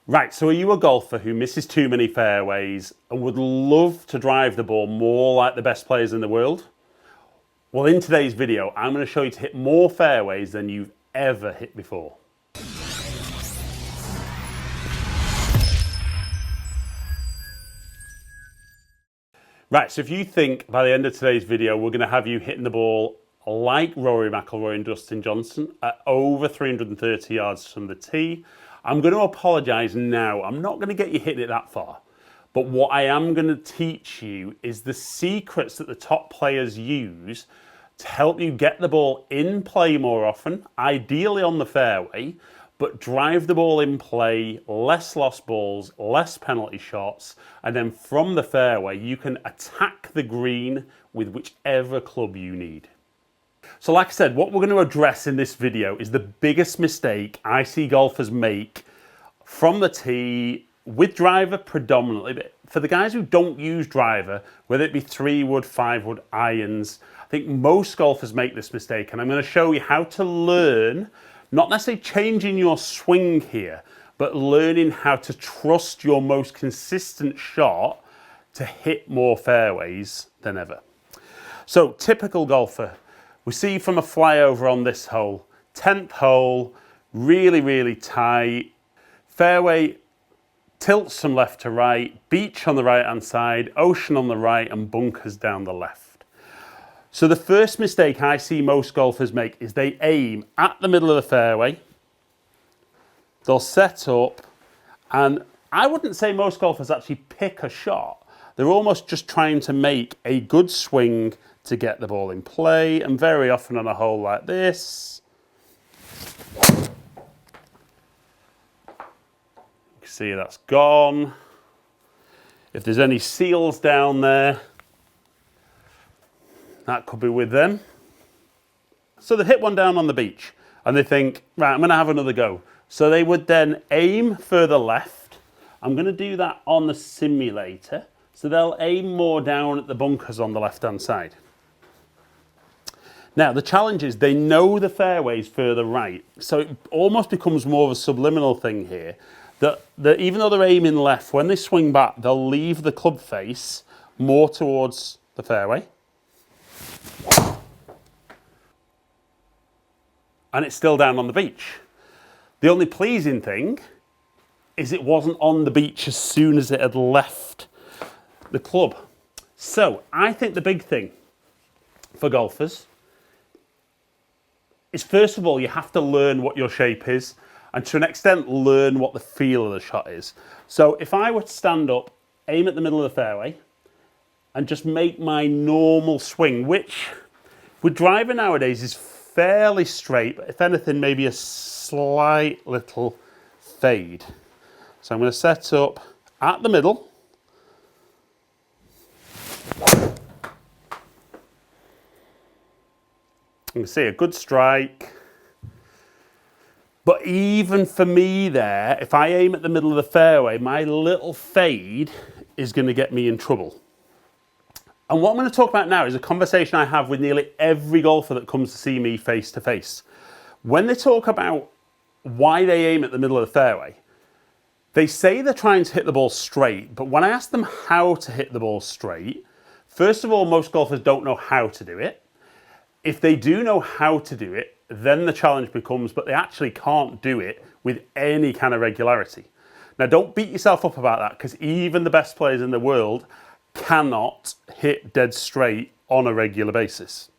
Right, so are you a golfer who misses too many fairways and would love to drive the ball more like the best players in the world? Well, in today's video, I'm going to show you to hit more fairways than you've ever hit before. Right, so if you think by the end of today's video, we're going to have you hitting the ball like Rory, McIlroy and Dustin Johnson at over 330 yards from the tee, I'm going to apologise now. I'm not going to get you hitting it that far. But what I am going to teach you is the secrets that the top players use to help you get the ball in play more often, ideally on the fairway, but drive the ball in play, less lost balls, less penalty shots, and then from the fairway you can attack the green with whichever club you need. So like I said, what we're going to address in this video is the biggest mistake I see golfers make from the tee, with driver predominantly, but for the guys who don't use driver, whether it be 3-wood, 5-wood, irons, I think most golfers make this mistake, and I'm going to show you how to learn, not necessarily changing your swing here, but learning how to trust your most consistent shot to hit more fairways than ever. So typical golfer, we see from a flyover on this hole, 10th hole, really tight, fairway tilts from left to right, beach on the right hand side, ocean on the right and bunkers down the left. So the first mistake I see most golfers make is they aim at the middle of the fairway, they'll set up, and I wouldn't say most golfers actually pick a shot. They're almost just trying to make a good swing to get the ball in play, and very often on a hole like this, you can see that's gone. If there's any seals down there, that could be with them. So they hit one down on the beach and they think, right, I'm going to have another go. So they would then aim further left. I'm going to do that on the simulator. So they'll aim more down at the bunkers on the left-hand side. Now, the challenge is they know the fairways further right. So it almost becomes more of a subliminal thing here. That even though they're aiming left, when they swing back, they'll leave the club face more towards the fairway. And it's still down on the beach. The only pleasing thing is it wasn't on the beach as soon as it had left the club. So I think the big thing for golfers is, first of all, you have to learn what your shape is, and to an extent learn what the feel of the shot is. So if I were to stand up, aim at the middle of the fairway and just make my normal swing, which with driver nowadays is fairly straight, but if anything maybe a slight little fade. So I'm going to set up at the middle. You can see a good strike. But even for me there, if I aim at the middle of the fairway, my little fade is going to get me in trouble. And what I'm going to talk about now is a conversation I have with nearly every golfer that comes to see me face to face. When they talk about why they aim at the middle of the fairway, they say they're trying to hit the ball straight, but when I ask them how to hit the ball straight, first of all, most golfers don't know how to do it. If they do know how to do it, then the challenge becomes, but they actually can't do it with any kind of regularity. Now, don't beat yourself up about that, because even the best players in the world cannot hit dead straight on a regular basis.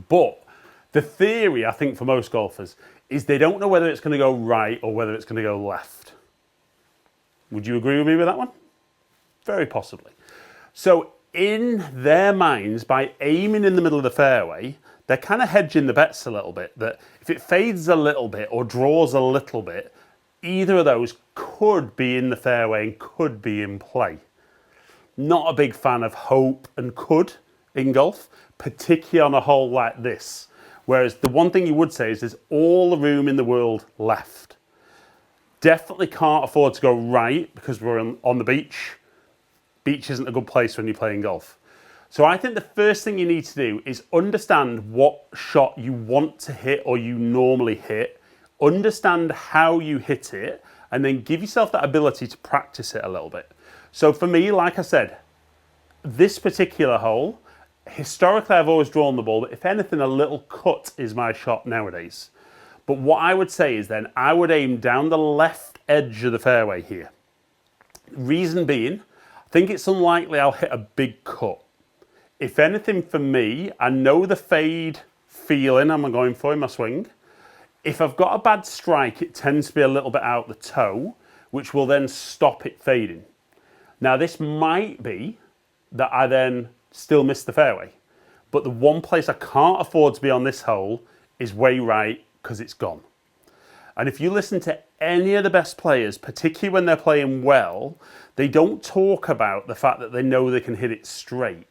But the theory, I think, for most golfers is they don't know whether it's going to go right or whether it's going to go left. Would you agree with me with that one? Very possibly. So in their minds, by aiming in the middle of the fairway, they're kind of hedging the bets a little bit, that if it fades a little bit or draws a little bit, either of those could be in the fairway and could be in play. Not a big fan of hope and could in golf, particularly on a hole like this. Whereas the one thing you would say is there's all the room in the world left. Definitely can't afford to go right because we're on the beach. Beach isn't a good place when you're playing golf. So I think the first thing you need to do is understand what shot you want to hit or you normally hit, understand how you hit it, and then give yourself that ability to practice it a little bit. So for me, like I said, this particular hole, historically I've always drawn the ball, but if anything, a little cut is my shot nowadays. But what I would say is then I would aim down the left edge of the fairway here. Reason being, I think it's unlikely I'll hit a big cut. If anything for me, I know the fade feeling I'm going for in my swing. If I've got a bad strike, it tends to be a little bit out the toe, which will then stop it fading. Now this might be that I then still miss the fairway. But the one place I can't afford to be on this hole is way right, because it's gone. And if you listen to any of the best players, particularly when they're playing well, they don't talk about the fact that they know they can hit it straight.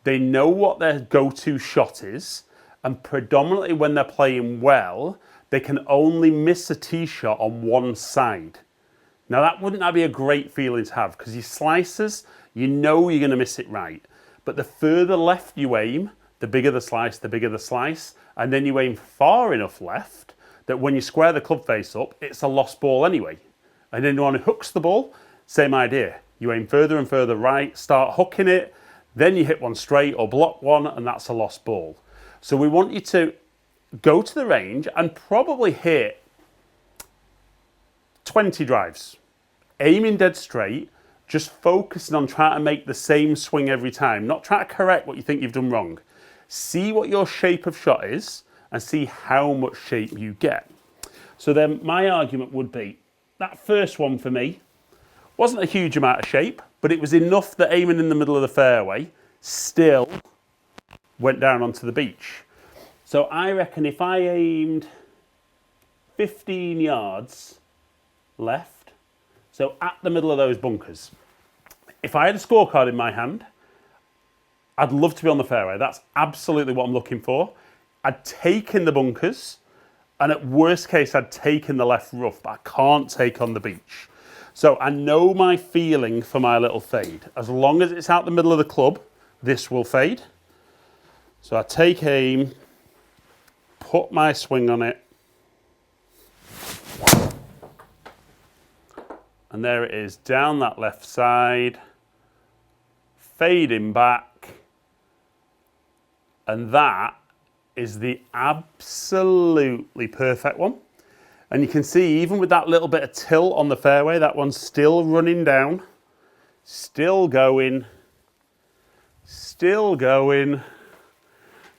They know what their go-to shot is, and predominantly when they're playing well, they can only miss a tee shot on one side. Now wouldn't that be a great feeling to have? Because your slices, you know you're going to miss it right. But the further left you aim, the bigger the slice, and then you aim far enough left that when you square the club face up, it's a lost ball anyway. And then when it hooks the ball, same idea. You aim further and further right, start hooking it, then you hit one straight or block one, and that's a lost ball. So we want you to go to the range and probably hit 20 drives. Aiming dead straight, just focusing on trying to make the same swing every time, not trying to correct what you think you've done wrong. See what your shape of shot is and see how much shape you get. So then my argument would be, that first one for me wasn't a huge amount of shape, but it was enough that aiming in the middle of the fairway still went down onto the beach. So I reckon if I aimed 15 yards left, so at the middle of those bunkers, if I had a scorecard in my hand, I'd love to be on the fairway. That's absolutely what I'm looking for. I'd taken the bunkers, and at worst case, I'd taken the left rough, but I can't take on the beach. So I know my feeling for my little fade. As long as it's out the middle of the club, this will fade. So I take aim, put my swing on it, and there it is, down that left side, fading back. And that is the absolutely perfect one. And you can see, even with that little bit of tilt on the fairway, that one's still running down, still going.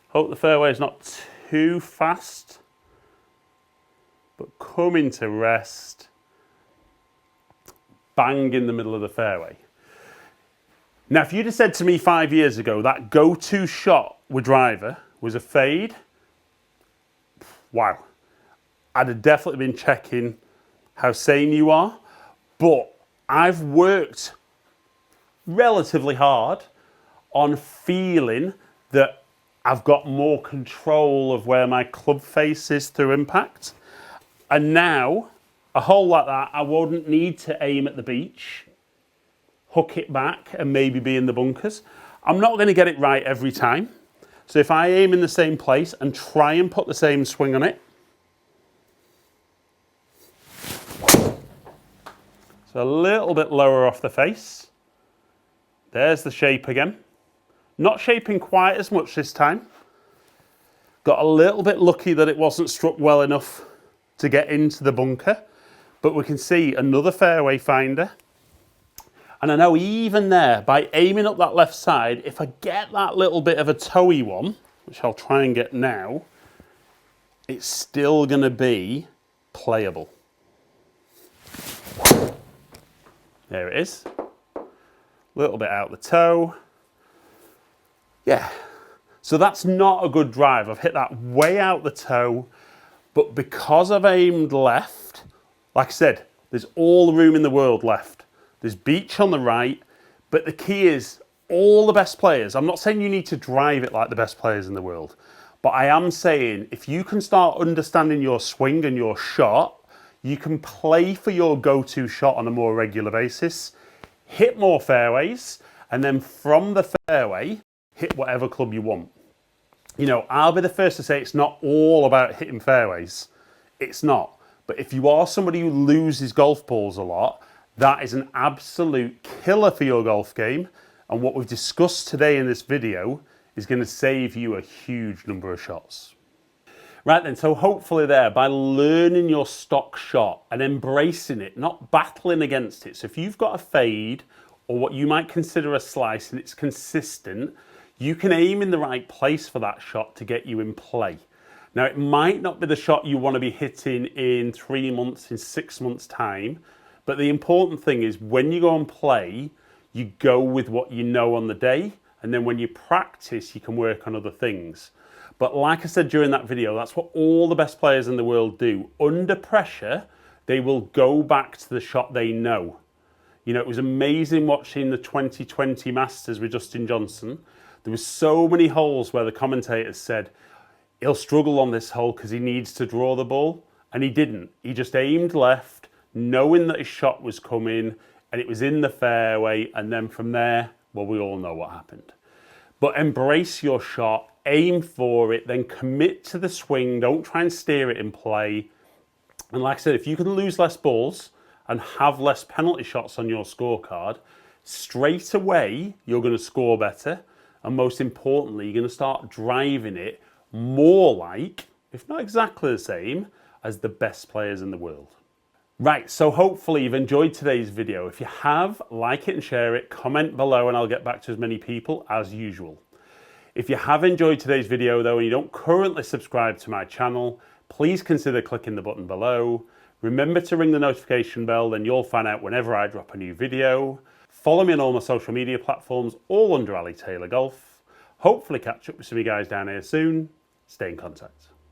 Hope the fairway is not too fast, but coming to rest, bang in the middle of the fairway. Now, if you'd have said to me 5 years ago that go-to shot with driver was a fade, wow, I'd have definitely been checking how sane you are. But I've worked relatively hard on feeling that I've got more control of where my club face is through impact. And now, a hole like that, I wouldn't need to aim at the beach, hook it back and maybe be in the bunkers. I'm not going to get it right every time. So if I aim in the same place and try and put the same swing on it, so a little bit lower off the face. There's the shape again. Not shaping quite as much this time. Got a little bit lucky that it wasn't struck well enough to get into the bunker. But we can see another fairway finder. And I know even there, by aiming up that left side, if I get that little bit of a toey one, which I'll try and get now, it's still going to be playable. There it is. A little bit out the toe. Yeah. So that's not a good drive. I've hit that way out the toe, but because I've aimed left, like I said, there's all the room in the world left. There's beach on the right, but the key is all the best players. I'm not saying you need to drive it like the best players in the world, but I am saying if you can start understanding your swing and your shot, you can play for your go-to shot on a more regular basis, hit more fairways, and then from the fairway, hit whatever club you want. You know, I'll be the first to say it's not all about hitting fairways. It's not. But if you are somebody who loses golf balls a lot, that is an absolute killer for your golf game. And what we've discussed today in this video is going to save you a huge number of shots. Right then, so hopefully there, by learning your stock shot and embracing it, not battling against it. So if you've got a fade or what you might consider a slice and it's consistent, you can aim in the right place for that shot to get you in play. Now, it might not be the shot you want to be hitting in 3 months, in 6 months' time, but the important thing is when you go and play, you go with what you know on the day, and then when you practice, you can work on other things. But like I said during that video, that's what all the best players in the world do. Under pressure, they will go back to the shot they know. You know, it was amazing watching the 2020 Masters with Dustin Johnson. There were so many holes where the commentators said, he'll struggle on this hole because he needs to draw the ball. And he didn't. He just aimed left, knowing that his shot was coming, and it was in the fairway. And then from there, well, we all know what happened. But embrace your shot, aim for it, then commit to the swing. Don't try and steer it in play. And like I said, if you can lose less balls and have less penalty shots on your scorecard, straight away, you're going to score better. And most importantly, you're going to start driving it more like, if not exactly the same, as the best players in the world. Right, so hopefully you've enjoyed today's video. If you have, like it and share it, comment below and I'll get back to as many people as usual. If you have enjoyed today's video though and you don't currently subscribe to my channel, please consider clicking the button below. Remember to ring the notification bell, then you'll find out whenever I drop a new video. Follow me on all my social media platforms, all under Ali Taylor Golf. Hopefully catch up with some of you guys down here soon. Stay in contact.